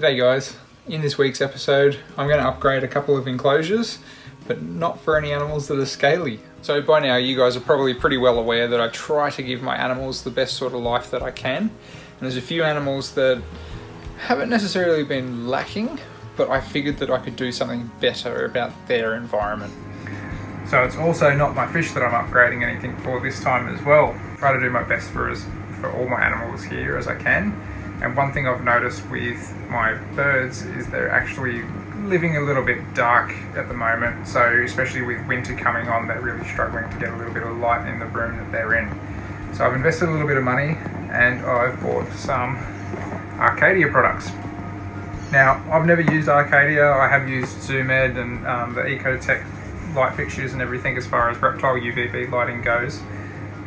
G'day guys, in this week's episode I'm going to upgrade a couple of enclosures, but not for any animals that are scaly. So by now you guys are probably pretty well aware that I try to give my animals the best sort of life that I can, and there's a few animals that haven't necessarily been lacking, but I figured that I could do something better about their environment. So it's also not my fish that I'm upgrading anything for this time as well. Try to do my best for all my animals here as I can. And one thing I've noticed with my birds is they're actually living a little bit dark at the moment. So especially with winter coming on, they're really struggling to get a little bit of light in the room that they're in. So I've invested a little bit of money and I've bought some Arcadia products. Now, I've never used Arcadia. I have used ZoomEd and the Ecotech light fixtures and everything as far as reptile UVB lighting goes,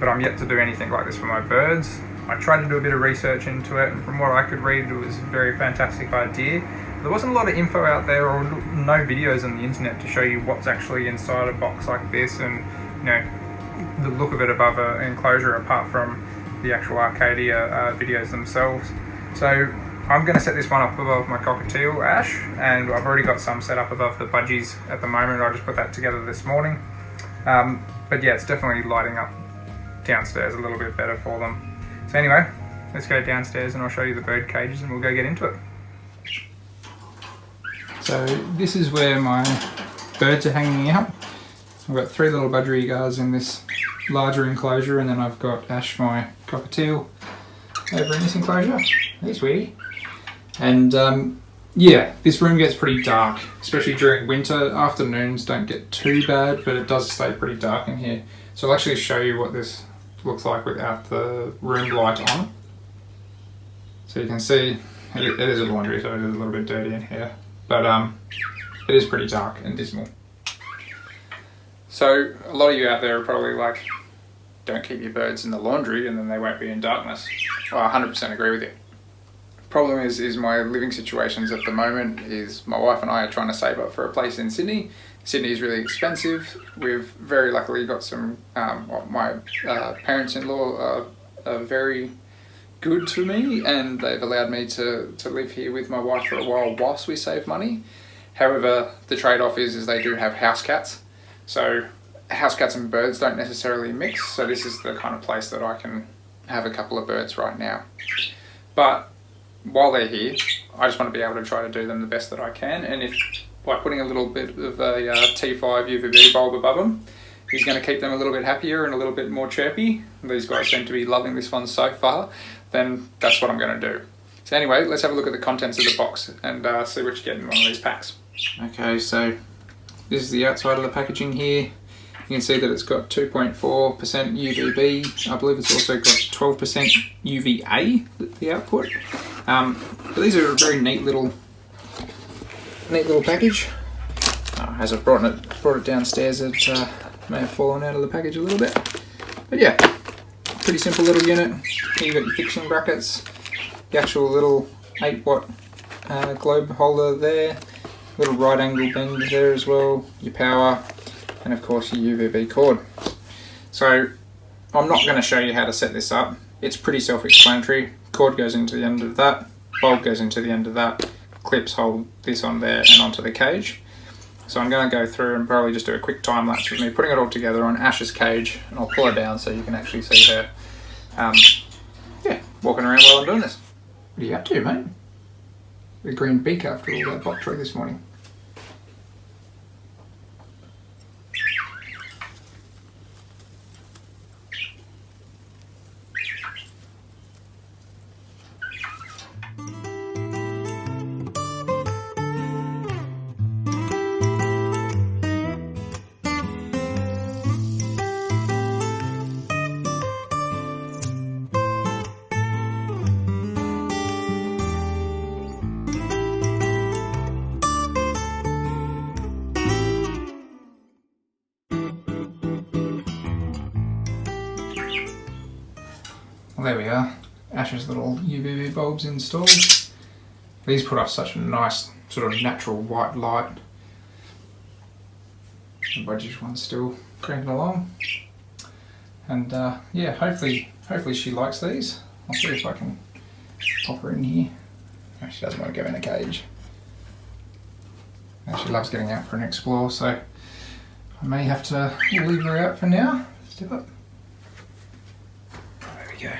but I'm yet to do anything like this for my birds. I tried to do a bit of research into it, and from what I could read, it was a very fantastic idea. There wasn't a lot of info out there or no videos on the internet to show you what's actually inside a box like this and, you know, the look of it above an enclosure apart from the actual Arcadia videos themselves. So I'm going to set this one up above my cockatiel ash, and I've already got some set up above the budgies at the moment. I just put that together this morning. But yeah, it's definitely lighting up downstairs a little bit better for them. So anyway, let's go downstairs and I'll show you the bird cages and we'll go get into it. So this is where my birds are hanging out. I've got 3 little budgerigars in this larger enclosure, and then I've got Ash, my cockatiel, over in this enclosure. Hey sweetie. And yeah, this room gets pretty dark, especially during winter. Afternoons don't get too bad, but it does stay pretty dark in here. So I'll actually show you what this looks like without the room light on. So you can see it is a laundry, so it is a little bit dirty in here, but it is pretty dark and dismal. So a lot of you out there are probably like, don't keep your birds in the laundry and then they won't be in darkness. Well, I 100% agree with you. Problem is my living situations at the moment is my wife and I are trying to save up for a place in Sydney. Sydney is really expensive. We've very luckily got some, my parents-in-law are very good to me, and they've allowed me to live here with my wife for a while whilst we save money. However, the trade-off is they do have house cats. So house cats and birds don't necessarily mix. So this is the kind of place that I can have a couple of birds right now. But while they're here, I just want to be able to try to do them the best that I can. And if by putting a little bit of a T5 UVB bulb above them is going to keep them a little bit happier and a little bit more chirpy, these guys seem to be loving this one so far, then that's what I'm going to do. So anyway, let's have a look at the contents of the box and see what you get in one of these packs. Okay, so this is the outside of the packaging here. You can see that it's got 2.4% UVB. I believe it's also got 12% UVA, the output. But these are a very neat little package. As I've brought it downstairs, it may have fallen out of the package a little bit. But yeah, pretty simple little unit. Here you've got your fixing brackets, the actual little 8-watt globe holder there, little right angle bend there as well, your power, and of course your UVB cord. So I'm not going to show you how to set this up. It's pretty self-explanatory. Cord goes into the end of that, bulb goes into the end of that, clips hold this on there and onto the cage. So I'm going to go through and probably just do a quick time lapse with me putting it all together on Ash's cage, and I'll pull her down so you can actually see her walking around while I'm doing this. What are you up to, mate? The green beak after all that bok choy this morning. Well, there we are, Ash's little UVB bulbs installed. These put off such a nice sort of natural white light. The budgie one's still cranking along. And yeah, hopefully she likes these. I'll see if I can pop her in here. She doesn't want to go in a cage. And she loves getting out for an explore, so I may have to leave her out for now. Step up. There we go.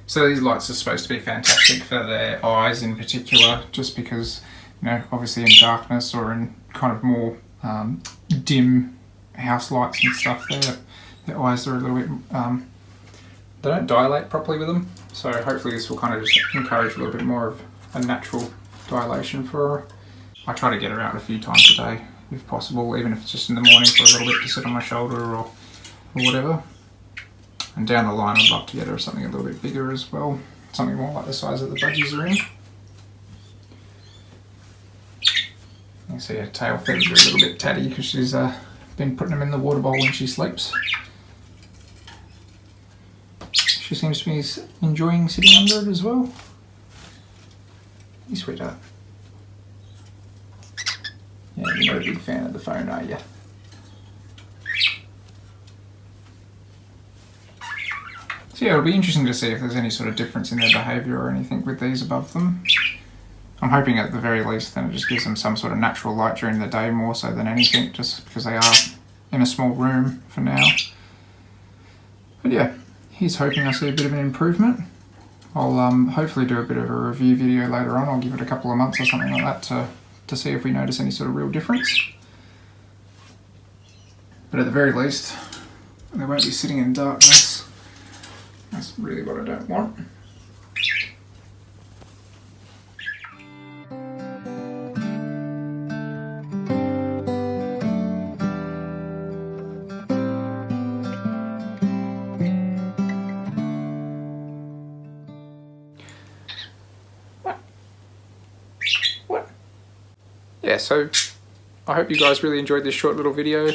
So these lights are supposed to be fantastic for their eyes in particular, just because, you know, obviously in darkness or in kind of more dim house lights and stuff, their eyes are a little bit, they don't dilate properly with them. So hopefully this will kind of just encourage a little bit more of a natural dilation for her. I try to get her out a few times a day if possible, even if it's just in the morning for a little bit to sit on my shoulder or whatever. And down the line I'd love to get her something a little bit bigger as well, something more like the size that the budgies are in. You can see her tail feathers are a little bit tatty because she's been putting them in the water bowl when she sleeps. She seems to be enjoying sitting under it as well. You sweetheart. Yeah, you're not a big fan of the phone, are you? So yeah, it'll be interesting to see if there's any sort of difference in their behaviour or anything with these above them. I'm hoping at the very least then it just gives them some sort of natural light during the day more so than anything, just because they are in a small room for now. But yeah, he's hoping I see a bit of an improvement. I'll hopefully do a bit of a review video later on. I'll give it a couple of months or something like that to see if we notice any sort of real difference. But at the very least, they won't be sitting in darkness. That's really what I don't want. What? Yeah, so I hope you guys really enjoyed this short little video.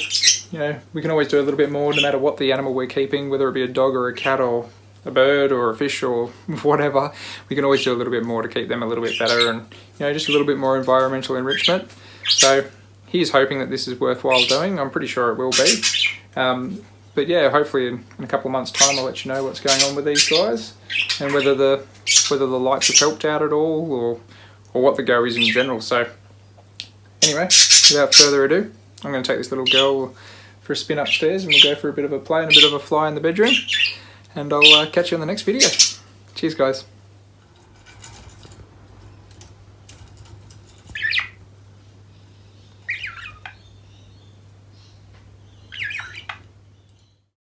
You know, we can always do a little bit more no matter what the animal we're keeping, whether it be a dog or a cat or a bird or a fish or whatever. We can always do a little bit more to keep them a little bit better and, you know, just a little bit more environmental enrichment. So he's hoping that this is worthwhile doing. I'm pretty sure it will be. But yeah, hopefully in a couple of months' time I'll let you know what's going on with these guys and whether the lights have helped out at all or what the go is in general. So anyway, without further ado, I'm going to take this little girl for a spin upstairs and we'll go for a bit of a play and a bit of a fly in the bedroom. And I'll catch you on the next video. Cheers guys.